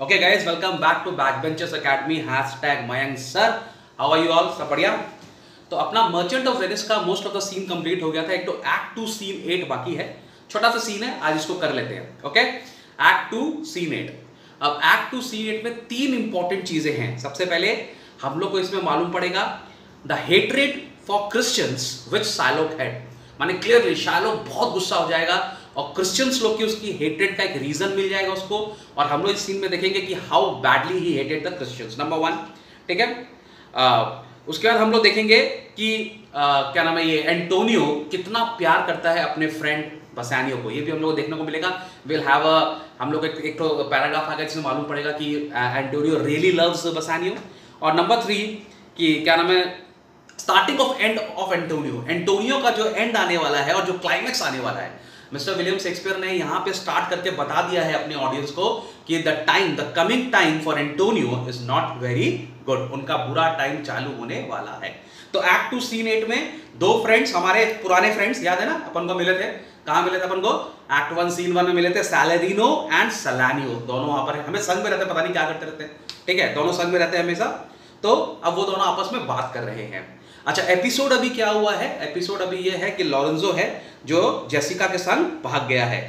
Okay guys, welcome back to Backbenchers Academy #Mayank sir. How are you all? सब बढ़िया। तो अपना मर्चेंट ऑफ वेनिस का most of the scene complete हो गया था। एक तो एक्ट 2 सीन 8 बाकी है, छोटा सा सीन है, आज इसको कर लेते हैं। Okay, act 2 scene 8। अब एक्ट 2 सीन 8 में 3 इंपॉर्टेंट चीजें हैं। सबसे पहले हम लोग को इसमें मालूम पड़ेगा the hatred for Christians which Shylock had, माने क्लियरली शाइलॉक बहुत गुस्सा हो जाएगा और क्रिश्चियंस लोग की उसकी हेट्रेड का एक रीजन मिल जाएगा उसको। और हम लोग इस सीन में देखेंगे कि how badly he hated the Christians, number 1। ठीक है, उसके बाद हम लोग देखेंगे कि क्या नाम है, ये एंटोनियो कितना प्यार करता है अपने फ्रेंड बसानियो को, ये भी हम लोग देखने को मिलेगा। विल हैव हम लोग एक तो पैराग्राफ आगे जिसमें मालूम पड़ेगा कि एंटोनियो रियली लव्स बसानियो। और नंबर 3 कि क्या नाम है, starting of end of Antonio, Antonio का जो एंड आने वाला है और जो क्लाइमैक्स आने वाला है, मिस्टर विलियम शेक्सपियर ने यहाँ पे स्टार्ट करके बता दिया है अपने ऑडियंस को कि the coming time for Antonio is not very good, उनका बुरा टाइम चालू होने वाला है। तो एक्ट 2 सीन 8 में दो फ्रेंड्स, हमारे पुराने फ्रेंड्स याद है ना, अपन को मिले थे, कहाँ मिले थे अपन को? एक्ट 1 सीन 1 में मिले थे, सैलेरिनो एंड सलानियो, दोनों वहां पर हमें संग में रहते, पता नहीं क्या करते रहते हैं। ठीक है, दोनों संग में रहते हैं हमेशा। तो अब वो दोनों आपस में बात कर रहे हैं। अच्छा, एपिसोड अभी क्या हुआ है? एपिसोड अभी ये है कि लॉरेंजो है जो जेसिका के संग भाग गया है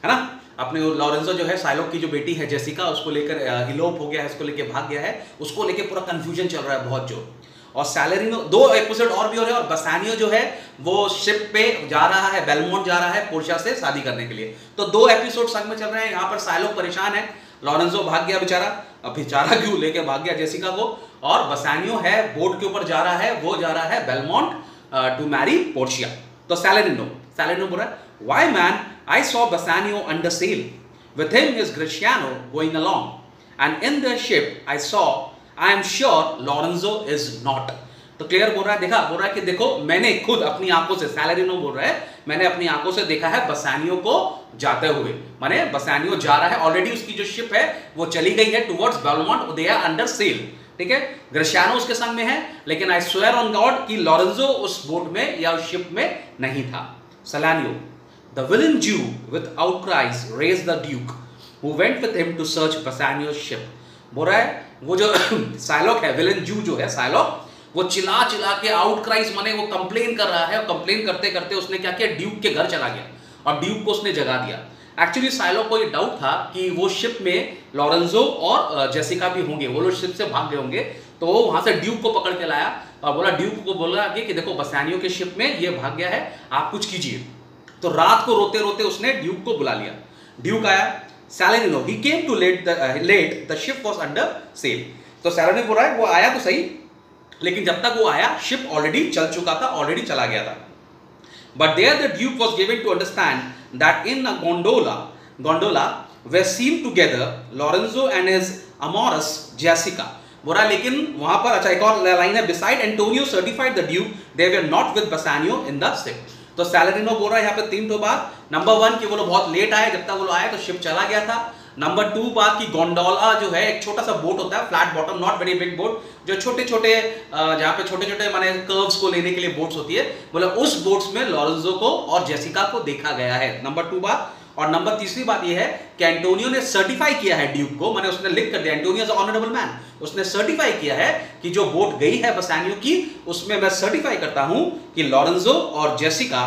ना। अपने लॉरेंजो जो है शाइलॉक की जो बेटी है जेसिका, उसको लेकर इलोप हो गया है, उसको लेकर भाग गया है, उसको लेकर पूरा कंफ्यूजन चल रहा है बहुत जो। और सैलेरिनो, 2 एपिसोड और भी हो रहे हैं। और बसानियो जो है वो शिप पे जा रहा है, बेलमोंट जा रहा है पोर्शिया से शादी करने के लिए। तो 2 एपिसोड संग में चल रहे हैं। यहाँ पर शाइलॉक परेशान है, लॉरेंजो भाग गया बेचारा, अब बेचारा क्यों लेके भाग गया जेसिका को, और बसानियो है बोट के ऊपर जा रहा है, वो जा रहा है बेलमोंट टू मैरी पोर्शिया। तो सैलेरिनो बोल रहा है, why man, I saw Bassanio under sail, with him is Gratiano going along, and in the ship I saw, I am sure Lorenzo is not. तो क्लियर बोल रहा है, बोल रहा है कि देखो मैंने खुद अपनी आंखों से, सैलेरिनो बोल रहा है, मैंने अपनी आंखों से देखा है बसानियो को जाते हुए, माने बसानियो जा रहा है, ऑलरेडी उसकी जो शिप है वो चली गई है towards Belmont, they are under sail. ठीक है, ग्रेशियानो उसके संग में है, लेकिन आई स्वेयर ऑन गॉड कि लॉरेंजो उस बोट में या उस शिप में नहीं था। Salanio, the villain Jew with outcries raised the Duke who went with him to search Bassanio's ship. बोल रहा है वो जो शाइलॉक है, विलन ज्यू जो है शाइलॉक, वो चिल्ला चिल्ला के आउटक्राइज माने वो कंप्लेन कर रहा है, और कंप्लेन करते करते उसने क्या किया, ड्यूक के घर चला गया और ड्यूक को उसने जगा दिया। एक्चुअली शाइलॉक को ये डाउट था कि वो शिप में लॉरेंजो और जेसिका भी होंगे, वो लोग शिप से भाग गए होंगे। तो वो वहां से ड्यूक को पकड़ के लाया और बोला, ड्यूक को बोला कि देखो बसानियो के शिप में ये भाग गया है, आप कुछ कीजिए। तो रात को रोते रोते उसने ड्यूक को बुला लिया। ड्यूक आया, Salarino, he came too late the ship was under sail. तो सैलेरिनो बोल रहा है वो आया तो सही, लेकिन जब तक वो आया शिप ऑलरेडी चल चुका था, ऑलरेडी चला गया था। But there the Duke was given to understand that in a gondola were seen together Lorenzo and his amorous Jessica. बोला लेकिन वहां पर, अच्छा एक और लाइन है, beside Antonio certified the Duke they were not with Bassanio in the ship. तो Salarino बोल रहा है यहाँ पे 3 बात। नंबर 1 कि वो लोग बहुत लेट आए, जब तक वो लोग आए तो शिप चला गया था। नंबर 2 बात कि गोंडोला जो है एक छोटा सा बोट होता है, flat bottom, not very big boat, जो छोटे छोटे जहाँ पे छोटे छोटे माने कर्व्स को लेने के लिए बोट्स होती है, बोले उस बोट्स में लॉरेंजो को और जेसिका को देखा गया है। नंबर 2 बात। और नंबर 3 बात यह है कि एंटोनियो ने सर्टिफाई किया है ड्यूक को, माने उसने लिख कर दिया, एंटोनियो इज ऑनरेबल मैन, उसने सर्टिफाई किया है कि जो बोट गई है बसानियो की, उसमें मैं सर्टिफाई करता हूं कि लॉरेंजो और जेसिका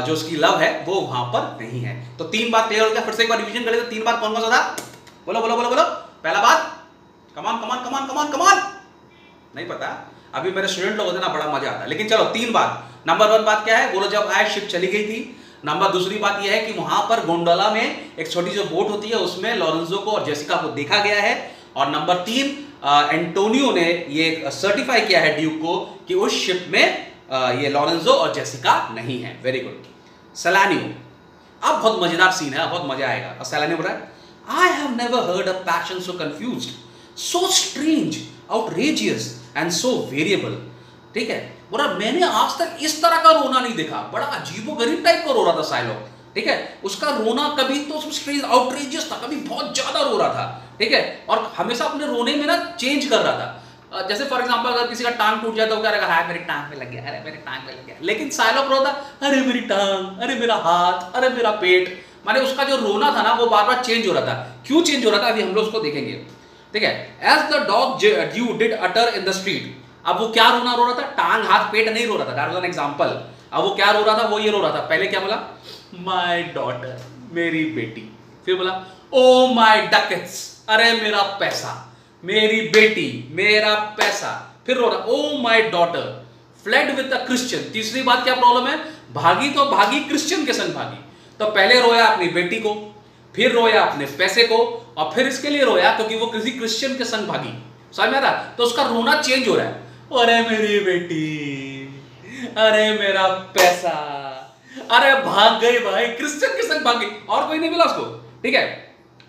जो उसकी लव है वो वहां पर नहीं है। तो 3 बात क्लियर हो गया। फिर से एक बार रिवीजन करें तो 3 बात कौन कौन सा था? बोलो बोलो बोलो बोलो। पहला बात, कमान कमान कमान कमान कमान, नहीं पता, अभी मेरे स्टूडेंट लोग होते ना बड़ा मजा आता है, लेकिन चलो 3 बात। नंबर 1 बात क्या है, बोलो जब आए शिप चली गई थी। नंबर 2 बात यह है कि वहां पर गोंडोला में एक छोटी जो बोट होती है उसमें लॉरेंजो को और जेसिका को देखा गया है। और नंबर 3, एंटोनियो ने ये सर्टिफाई किया है ड्यूक को कि उस शिप में ये लॉरेंजो और जेसिका नहीं है। Very good. सलानियो, अब बहुत मजेदार सीन है, बहुत मजा आएगा। और सलानियो बोल रहा है, I have never heard a passion so confused, so strange, outrageous and so variable. ठीक है, बोला मैंने आज तक इस तरह का रोना नहीं देखा, बड़ा अजीबोगरीब टाइप का रो रहा था शाइलॉक। ठीक है, उसका रोना कभी तो स्ट्रेंज आउटरेजियस था, कभी बहुत ज्यादा रो रहा था। ठीक है, और हमेशा अपने रोने में ना चेंज कर रहा था। जैसे फॉर एग्जांपल अगर किसी का टांग टूट जाए तो क्या रहेगा, हाय मेरी टांग में लग गया, अरे मेरी टांग में लग गया। लेकिन शाइलॉक रोता, अरे मेरी टांग, अरे मेरा हाथ, अरे मेरा पेट, माने उसका जो रोना था ना वो बार बार चेंज हो रहा था। क्यों चेंज हो रहा था अभी हम लोग उसको देखेंगे। ठीक है। As the dog Jew did utter in the street, अब वो क्या रोना रो रहा था, टांग हाथ पेट नहीं रो रहा था, दैट वाज एन एग्जांपल। अब वो क्या रो रहा था, वो ये रो रहा था, पहले क्या बोला, माय डॉटर, मेरी बेटी, फिर बोला ओ माय डकेट्स, अरे मेरा पैसा, मेरी बेटी, मेरा पैसा, फिर रो रहा oh my daughter, fled with the Christian, तीसरी बात क्या प्रॉब्लम है, भागी तो भागी क्रिश्चियन के संग भागी। तो पहले रोया अपनी बेटी को, फिर रोया अपने पैसे को, और फिर इसके लिए रोया क्योंकि वो किसी क्रिश्चियन के संग भागी, समझ में आ रहा, तो उसका रोना चेंज हो रहा है, अरे मेरी बेटी, अरे मेरा पैसा, अरे भाग गई भाई, क्रिश्चियन के संग भाग गई, और कोई नहीं मिला उसको, ठीक है।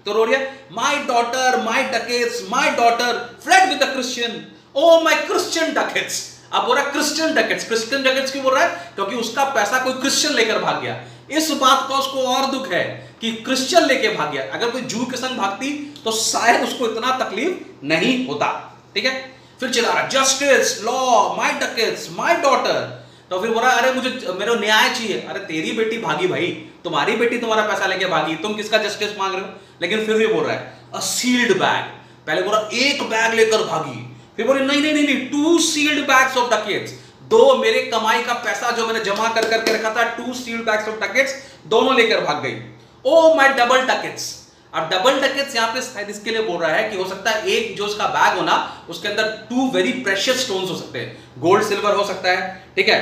तो रो रही है my daughter, my ducats, my daughter fled with the Christian, O my Christian ducats. अब बोल रहा है क्रिश्चियन डकेट्स, क्रिश्चियन डकेट्स क्यों बोल रहा है, क्योंकि उसका पैसा कोई क्रिश्चियन लेकर भाग गया। इस बात का उसको और दुख है कि क्रिश्चियन लेके भाग गया, अगर कोई जू के संग भागती तो शायद उसको इतना तकलीफ नहीं होता, ठीक है। फिर चिल्ला रहा justice, law, my ducats, my daughter, तो फिर बोल रहा अरे मुझे मेरे न्याय चाहिए, अरे तेरी बेटी भागी भाई, तुम्हारी बेटी तुम्हारा पैसा लेके भागी, तुम किसका जस्टिस मांग रहे हो। लेकिन फिर भी बोल रहा है अ सील्ड बैग, पहले बोल रहा एक बैग लेकर भागी, फिर बोले नहीं नहीं नहीं, to sealed bags of dacoits, दो मेरे कमाई का पैसा जो मैंने जमा कर करके रखा था, to sealed bags of dacoits, दोनों लेकर भाग गई। ओ माय डबल डकेट्स, अब डबल डकेट्स यहां पे शायद इसके लिए बोल रहा है कि हो सकता है एक जो उसका बैग हो ना, उसके अंदर टू वेरी प्रेशियस स्टोन्स हो सकते हैं, गोल्ड सिल्वर हो सकता है, ठीक है,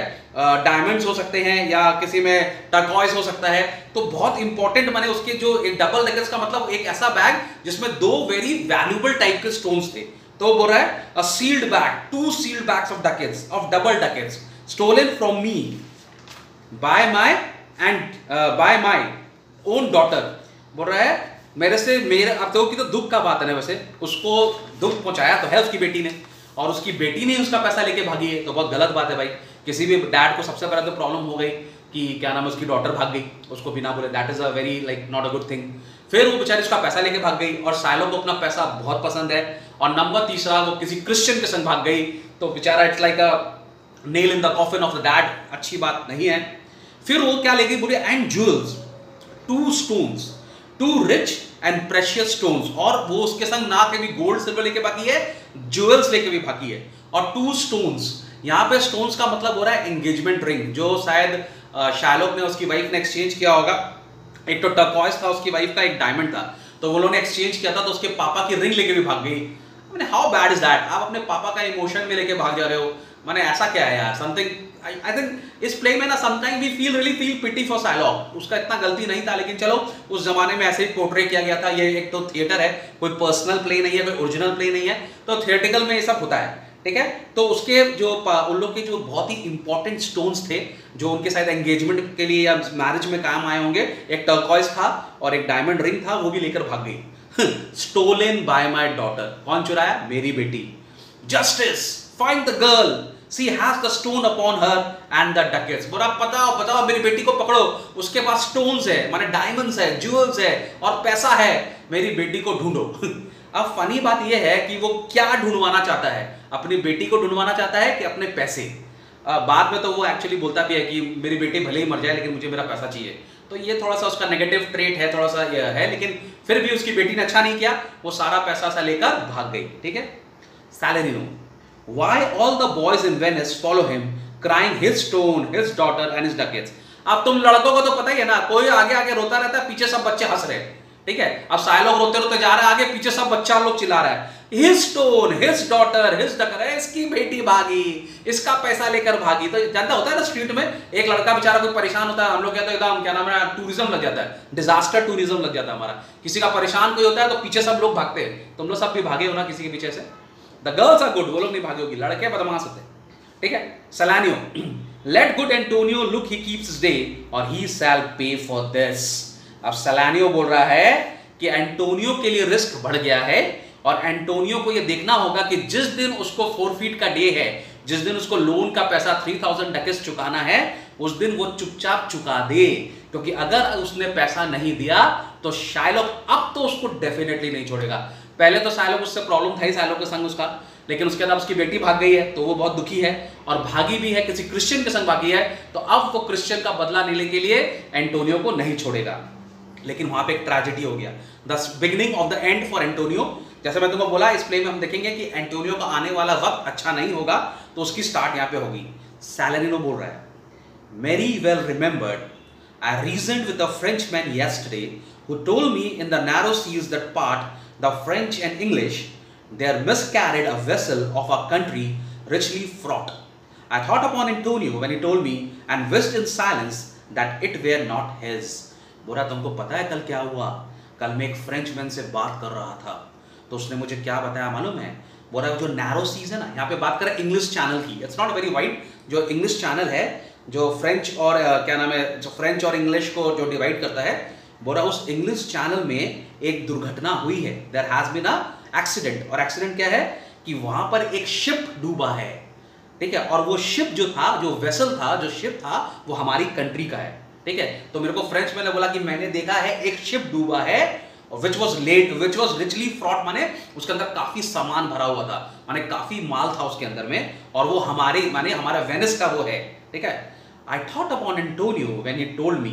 डायमंड्स हो सकते हैं, या किसी में टर्कोइज हो सकता है, तो बहुत इंपॉर्टेंट माने उसके जो एक डबल डकेट्स का मतलब एक ऐसा बैग जिसमें दो वेरी वैल्यूएबल टाइप के स्टोन्स थे। तो बोल रहा है a sealed bag, two sealed bags of ducats, of double ducats stolen from me by my own daughter, बोल रहा है मेरे से, मेरे अब तो की तो दुख का बात है ना, वैसे उसको दुख पहुंचाया तो है उसकी बेटी ने, और उसकी बेटी ने उसका पैसा लेके भागी है, तो बहुत गलत बात है भाई। किसी भी डैड को सबसे पहले तो प्रॉब्लम हो गई कि क्या नाम है उसकी डॉटर भाग गई उसको बिना बोले, that is a very like not a good thing. फिर वो बेचारी उसका पैसा लेके भाग गई, और साइलो को अपना पैसा बहुत पसंद है, और नंबर तीसरा वो किसी क्रिश्चियन के संग भाग गई, तो बेचारा it's like a nail in the coffin of the dead, अच्छी बात नहीं है। फिर वो क्या लेगी, बोले and jewels, two stones, two rich and precious stones, और वो उसके संग ना के भी गोल्ड सिल्वर लेके भागी है, ज्वेल्स लेके भी भागी है, और टू स्टोन्स, यहाँ पे स्टोन्स का मतलब हो रहा है एंगेजमेंट रिंग, जो शायद शार्लोक ने उसकी वाइफ ने एक्सचेंज किया होगा। एक तो टर्कोइज था उसकी वाइफ का, एक डायमंड था, तो वो लोगों ने एक्सचेंज किया था, तो उसके पापा की रिंग लेके भी भाग गई। मैंने हाउ बैड इज दैट, आप अपने पापा का इमोशन में लेके भाग जा रहे हो, मैंने ऐसा क्या है यार, समथिंग आई थिंक इस प्ले में ना sometime we feel pity for Shylock, उसका इतना गलती नहीं था, लेकिन चलो उस जमाने में ऐसे ही पोर्ट्रे किया गया था। ये एक तो थिएटर है, कोई पर्सनल प्ले नहीं है, कोई ओरिजिनल प्ले नहीं है, तो थिएटिकल में ये सब होता है, ठीक है। तो उसके जो उन लोग के जो बहुत ही इंपॉर्टेंट स्टोन्स थे, जो उनके शायद एंगेजमेंट के लिए या मैरिज में काम आए होंगे, एक टर्कोइज था और एक डायमंड रिंग था, वो भी लेकर भाग गई। स्टोलन बाय माय डॉटर, कौन चुराया, मेरी बेटी। Justice, find the girl, she has the stone upon her and the ducats, बोला बताओ बताओ मेरी बेटी को पकड़ो, उसके पास स्टोन्स है, माने डायमंड्स है, ज्वेल्स है और पैसा है, मेरी बेटी को ढूंढो। अब फनी बात यह है कि वो क्या ढूंढवाना चाहता है, अपनी बेटी को ढूंढवाना चाहता है कि अपने पैसे। बाद में तो वो एक्चुअली बोलता भी है कि मेरी बेटी भले ही मर जाए लेकिन मुझे मेरा पैसा चाहिए, तो ये थोड़ा सा उसका नेगेटिव ट्रेट है, थोड़ा सा ये है, लेकिन फिर भी उसकी बेटी ने अच्छा नहीं किया, वो सारा पैसा सा लेकर भाग गई, ठीक है। सैलेरिनो, why all the boys in Venice follow him crying his stone, his daughter and his ducats। अब तुम लड़कों को तो पता ही है ना, कोई आगे आगे रोता रहता है, पीछे सब बच्चे हंस रहे हैं, ठीक है। अब साइलोग रोते रोते जा रहे हैं आगे, पीछे सब बच्चा लोग चिल्ला रहा है his stone, his daughter, his ducat, इसकी बेटी भागी, इसका पैसा लेकर भागी। तो जानता होता है ना स्ट्रीट में एक लड़का बेचारा कोई परेशान होता है, हम लोग कहते हैं एकदम क्या नाम है, टूरिज्म लग जाता है, डिजास्टर टूरिज्म लग जाता है हमारा, किसी का परेशान कोई होता है तो पीछे सब लोग भागते हैं, तुम लोग सब भी भागे हो ना किसी के पीछे से। The girls are good, वो लोग नहीं भागे होगी, लड़के बदमाश होते हैं, ठीक है। सलानियो, let good Antonio look he keeps his day or he shall pay for this। अब सलानियो बोल रहा है कि एंटोनियो के लिए रिस्क बढ़ गया है, और एंटोनियो को ये देखना होगा कि जिस दिन उसको फोरफीट का डे है, जिस दिन उसको लोन का पैसा 3000 डकेट्स चुकाना है, उस दिन वो चुपचाप चुका दे, क्योंकि अगर उसने पैसा नहीं दिया तो शायलोक अब तो उसको डेफिनेटली नहीं छोड़ेगा। पहले तो साइलोक उससे प्रॉब्लम था ही साइलोक के संग उसका, लेकिन उसके बाद उसकी बेटी भाग गई है तो वो बहुत दुखी है, और भागी भी है किसी क्रिश्चियन के संग भागी है, तो अब वो क्रिश्चियन का बदला लेने के लिए एंटोनियो को नहीं छोड़ेगा। लेकिन वहां पे एक ट्रेजेडी हो गया, the beginning of the end for Antonio. जैसे मैं तुमको बोला इस प्ले में हम देखेंगे कि एंटोनियो का आने वाला वक्त अच्छा नहीं होगा, तो उसकी स्टार्ट यहाँ पे होगी। सैलेरिनो बोल रहा है, Very well remembered, I reasoned with a Frenchman yesterday who told me in the narrow seas that part the French and English, there miscarried a vessel of our country richly fraught. I thought upon Antonio when he told me and wished in silence that it were not his. बोला तुमको पता है कल क्या हुआ? कल मैं एक फ्रेंचमैन से बात कर रहा था, तो उसने मुझे क्या बताया मालूम है? बोला जो नैरो सीज है ना, यहाँ पे बात करें इंग्लिश चैनल की, इट्स नॉट वेरी वाइड, जो इंग्लिश चैनल है जो फ्रेंच और क्या नाम है, जो फ्रेंच और इंग्लिश को जो डिवाइड करता है, बोला उस इंग्लिश चैनल में एक दुर्घटना हुई है, there has been a accident. और एक्सीडेंट क्या है कि वहां पर एक शिप डूबा है, ठीक है, और वो शिप जो था, जो वेसल था, जो शिप था, वो हमारी कंट्री का है, ठीक है। तो मेरे को फ्रेंच में बोला कि मैंने देखा है एक शिप डूबा है, which was richly fraught, माने उसके अंदर काफी सामान भरा हुआ था, माने काफी माल था उसके अंदर में, और वो हमारे माने हमारा वेनिस का वो है, ठीक है। I thought upon Antonio when he told me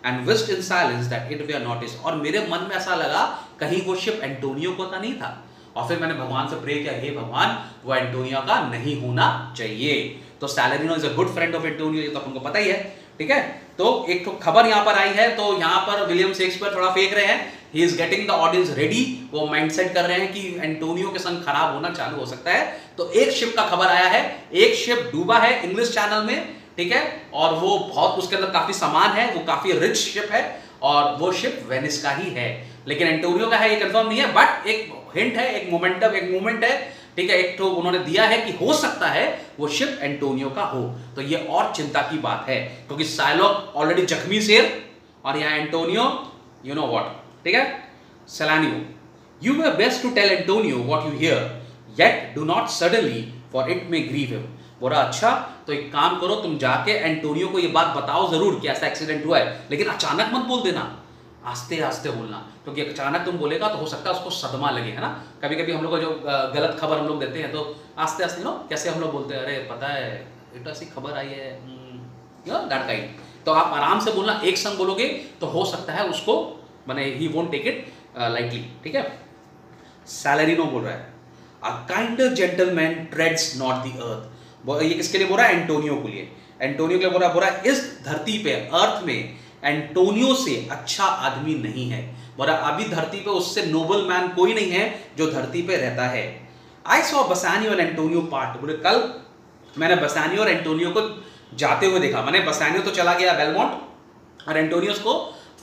and wished in silence that it were not his, और मेरे मन में ऐसा लगा कहीं वो शिप एंटोनियो को तो नहीं था, और फिर मैंने भगवान से प्रे किया, हे भगवान वो एंटोनियो का नहीं होना चाहिए। तो Salarino is a good friend of Antonio, ये तो आपको पता ही है, ठीक है। तो एक तो खबर यहाँ पर आई है, तो यहाँ पर विलियम शेक्सपियर थोड़ा फेंक रहे हैं, he is getting the audience ready, वो माइंडसेट कर रहे हैं कि एंटोनियो के संग खराब होना चालू हो सकता है। तो एक शिप का खबर आया है, एक शिप डूबा है इंग्लिश चैनल में, ठीक है, और वो बहुत उसके अंदर काफी सामान है, वो काफी रिच शिप है, और वो शिप वेनिस का ही है, लेकिन एंटोनियो का है ये कंफर्म नहीं है, बट एक हिंट है, एक मोमेंटम, एक मूवमेंट है, ठीक है, एक तो उन्होंने दिया है कि हो सकता है वो शिप एंटोनियो का हो। तो ये और चिंता की बात है, क्योंकि साइलॉक ऑलरेडी जख्मी शेर, और यहाँ एंटोनियो यू नो व्हाट, ठीक है। Salanio, you were best to tell Antonio what you hear, yet do not suddenly for it may grieve him. बोला अच्छा, तो एक काम करो, तुम जाके एंटोनियो को ये बात बताओ जरूर कि ऐसा एक्सीडेंट हुआ है, लेकिन अचानक मत बोल देना, आस्ते आस्ते बोलना, क्योंकि अचानक तुम बोलेगा तो हो सकता है उसको सदमा लगे, है ना। कभी कभी हम लोग को जो गलत खबर हम लोग देते हैं, तो आस्ते आस्ते नो कैसे हम लोग बोलते हैं, अरे पता है एक ऐसी खबर आई है, दैट काइंड। तो आप आराम से बोलना, एक संग बोलोगे तो हो सकता है उसको माने he won't take it lightly, ठीक है। सैलेरिनो बोल रहा है, a kinder gentleman treads not the earth. ये किसके लिए बोल रहा है? एंटोनियो के लिए, एंटोनियो के लिए बोल रहा है इस धरती पे, अर्थ में एंटोनियो से अच्छा आदमी नहीं है, बोला अभी धरती पे उससे नोबल मैन कोई नहीं है जो धरती पे रहता है। I saw Bassanio and Antonio part, बोले कल मैंने बसानियो और एंटोनियो को जाते हुए देखा, मैंने बसानियो तो चला गया बेलमोंट और एंटोनियो को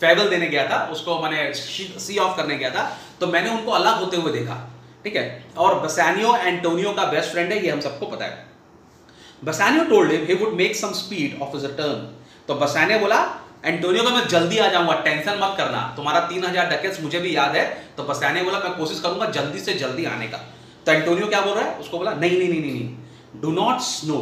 फेवल देने गया था, उसको मैंने सी ऑफ करने गया था, तो मैंने उनको अलग होते हुए देखा, ठीक है। और बसानियो एंटोनियो का बेस्ट फ्रेंड है, ये हम सबको पता है। Bassanio told him he would make some speed of his return, तो बसानियो बोला एंटोनियो को मैं जल्दी आ जाऊंगा, टेंशन मत करना, तुम्हारा 3000 डकेट्स मुझे भी याद है। तो बसानियो बोला मैं कोशिश करूंगा जल्दी से जल्दी आने का। तो एंटोनियो क्या बोल रहा है? उसको बोला नहीं नहीं नहीं नहीं, डू नॉट स्नो,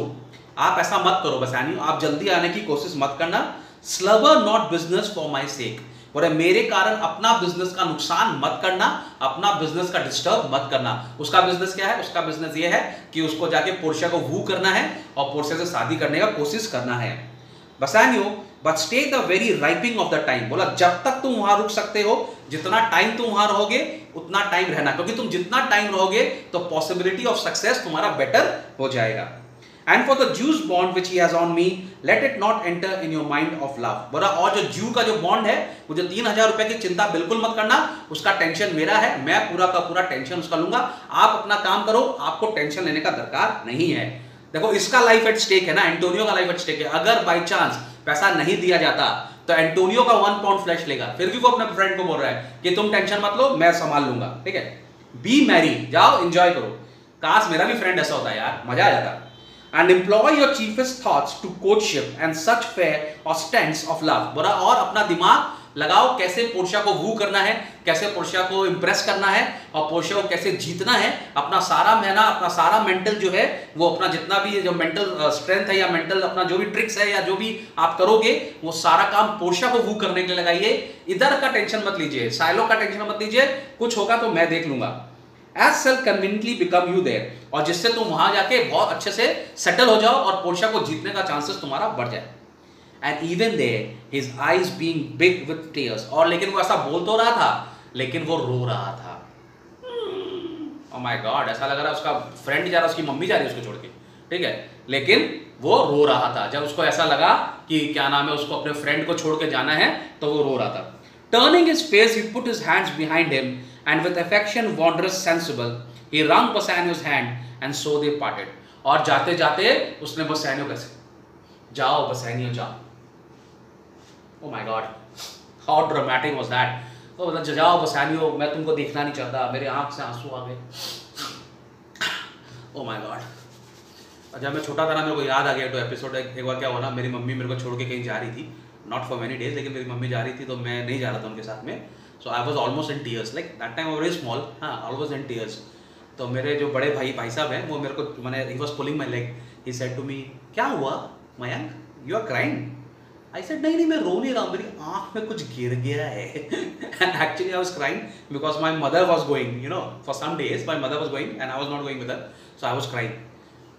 आप ऐसा मत करो बसानियो, आप जल्दी आने की कोशिश मत करना। स्लबर नॉट बिजनेस फॉर माई सेक, बोले मेरे कारण अपना बिजनेस का नुकसान मत करना, अपना बिजनेस का डिस्टर्ब मत करना। उसका बिजनेस क्या है? उसका बिजनेस ये है कि उसको जाके पोर्शिया को वू करना है और पोर्शिया से शादी करने का कोशिश करना है। Bassanio, but stay the very riping of the time, बोला जब तक तुम वहां रुक सकते हो, जितना टाइम तुम वहां रहोगे उतना टाइम रहना, क्योंकि तुम जितना टाइम रहोगे तो पॉसिबिलिटी ऑफ सक्सेस तुम्हारा बेटर हो जाएगा। And for the Jew's bond which he has on me, let it not enter in your mind of love, बोला और जो जू का जो बॉन्ड है, वो जो 3000 रुपए की चिंता बिल्कुल मत करना, उसका टेंशन मेरा है, मैं पूरा का पूरा टेंशन उसका लूंगा, आप अपना काम करो, आपको टेंशन लेने का दरकार नहीं है। देखो इसका लाइफ एट स्टेक है ना, एंटोनियो का लाइफ एट स्टेक है। अगर बाई चांस पैसा नहीं दिया जाता तो एंटोनियो का 1 पाउंड फ्लैश लेगा, फिर भी वो अपने फ्रेंड को बोल रहा है कि तुम टेंशन मत लो, मैं संभाल लूंगा, ठीक है। बी मैरी, जाओ एंजॉय करो। काश मेरा भी फ्रेंड ऐसा होता यार, मजा आ जाता। And employ your chiefest thoughts to courtship and such fair ostents of love, बोला और अपना दिमाग लगाओ कैसे पोर्शिया को वू करना है, कैसे पोर्शिया को इंप्रेस करना है और पोर्शिया को कैसे जीतना है। अपना सारा मेहनत, अपना सारा मेंटल जो है, वो अपना जितना भी जो मेंटल स्ट्रेंथ है या मेंटल अपना जो भी ट्रिक्स है या जो भी आप करोगे, वो सारा काम पोर्शिया को वू करने के लिए लगाइए। इधर का टेंशन मत लीजिए, साइलो का टेंशन मत लीजिए, कुछ होगा तो मैं देख लूंगा। As shall conveniently become you there, और जिससे तुम वहां जाके बहुत अच्छे से सेटल हो जाओ और पोर्शिया को जीतने का चांसेस तुम्हारा बढ़ जाए। And even there, his eyes being big with tears, और लेकिन वो ऐसा बोल तो रहा था लेकिन वो रो रहा था। ओह माय गॉड, ऐसा लग रहा है उसका फ्रेंड जा रहा है, उसकी मम्मी जा रही है उसको छोड़ के, ठीक है। लेकिन वो रो रहा था जब उसको ऐसा लगा कि क्या नाम है, उसको अपने फ्रेंड को छोड़ के जाना है, तो वो रो रहा था। Turning his face he put his hands behind him and with affection wondrous sensible he wrung Bassanio's hand and so they parted। और जाते जाते उसने बसानियो कैसे, जाओ बसानियो जाओ, oh my God how dramatic was that. तो मतलब जाओ बसानियो, मैं तुमको देखना नहीं चाहता, मेरे आंख से आंसू आ गए, ओह माय गॉड। जब मैं छोटा था ना, मेरे को याद आ गया तो एपिसोड, एक बार क्या हुआ ना, मेरी मम्मी मेरे को छोड़ के कहीं जा रही थी, नॉट फॉर मेनी डेज, लेकिन मेरी मम्मी जा रही थी तो मैं नहीं जा रहा था उनके साथ में। So I was almost in tears, like that time I very small, हाँ ऑलमोस्ट इन टीयर्स। तो मेरे जो बड़े भाई साहब हैं, वो मेरे को मैंने, he was pulling my leg, he said to me, क्या हुआ Mayank, you are crying. I said नहीं मैं रो नहीं रहा हूँ, मेरी आँख में कुछ गिर गया है। And actually I was crying because my mother was going, you know for some days my mother was going and I was not going with her, so I was crying.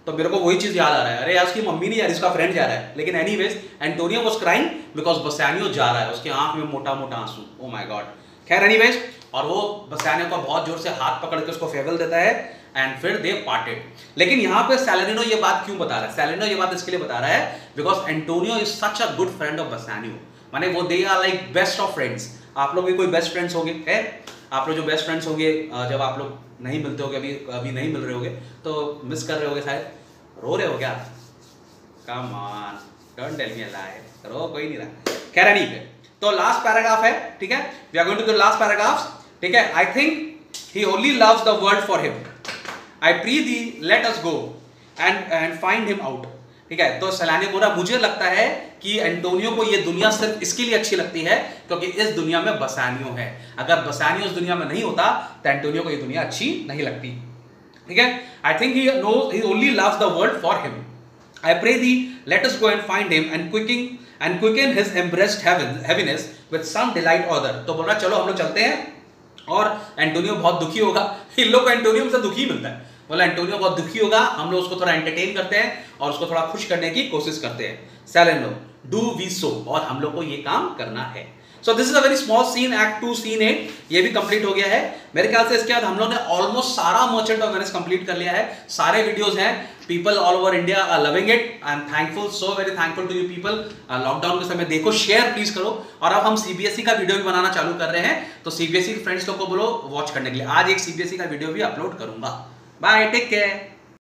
तो मेरे को वही चीज़ याद आ रहा है, अरे यार उसकी मम्मी नहीं जा रही, उसका फ्रेंड जा रहा है। लेकिन anyways Antonio was crying because Bassanio जा रहा है, उसकी आंख में मोटा मोटा आंसू, ओ माय गॉड। खैर एनीवेज, और वो बसानियो को बहुत जोर से हाथ पकड़ के उसको फेवल देता है एंड फिर दे पार्टेड। लेकिन यहाँ पे सैलेरिनो ये बात क्यों बता रहा है? सैलेरिनो ये बात इसके लिए बता रहा है because Antonio is such a good friend of Bassanio, माने वो they are like best of friends. आप लोग भी कोई बेस्ट फ्रेंड्स होंगे, है आप लोग जो बेस्ट फ्रेंड्स होंगे, जब आप लोग नहीं मिलते होगे, अभी नहीं मिल रहे होगे, तो मिस कर रहे होगे शायद, रो रहे हो क्या? Come on, don't tell me a lie, रो कोई नहीं रहा। खैर नहीं है, तो लास्ट पैराग्राफ है, ठीक है, we are going to the last paragraph, ठीक है। I think he only loves the world for him, I pray thee let us go and find him out, ठीक है। तो सैलानियो बोला, मुझे लगता है कि एंटोनियो को ये दुनिया सिर्फ इसके लिए अच्छी लगती है क्योंकि इस दुनिया में बसानियो है। अगर बसानियो इस दुनिया में नहीं होता तो एंटोनियो को ये दुनिया अच्छी नहीं लगती, ठीक है। I think he knows he only loves the world for him, I pray thee let us go and find him and quicken his embraced heaviness with some delight or other. तो बोल रहा चलो हम लोग चलते हैं, और एंटोनियो बहुत दुखी होगा, इन लोग को एंटोनियो से दुखी मिलता है, बोला एंटोनियो बहुत दुखी होगा, हम लोग उसको थोड़ा एंटरटेन करते हैं और उसको थोड़ा खुश करने की कोशिश करते हैं। सैलेरिनो डू वी सो, और हम लोग को ये काम करना है। So this is a very small scene, act 2 scene 8 ये भी कंप्लीट हो गया है मेरे ख्याल से। इसके बाद हम लोग ने ऑलमोस्ट सारा मर्चेंट ऑफ वेनिस कंप्लीट कर लिया है, सारे वीडियोस हैं, people all over India are loving it, I am thankful, so very thankful to you people. Lockdown के समय देखो, शेयर प्लीज करो, और अब हम सीबीएसई का वीडियो भी बनाना चालू कर रहे हैं, तो सीबीएसई के फ्रेंड्स लोग को बोलो वॉच करने के लिए। आज एक सीबीएसई का वीडियो भी अपलोड करूंगा। Bye, take care.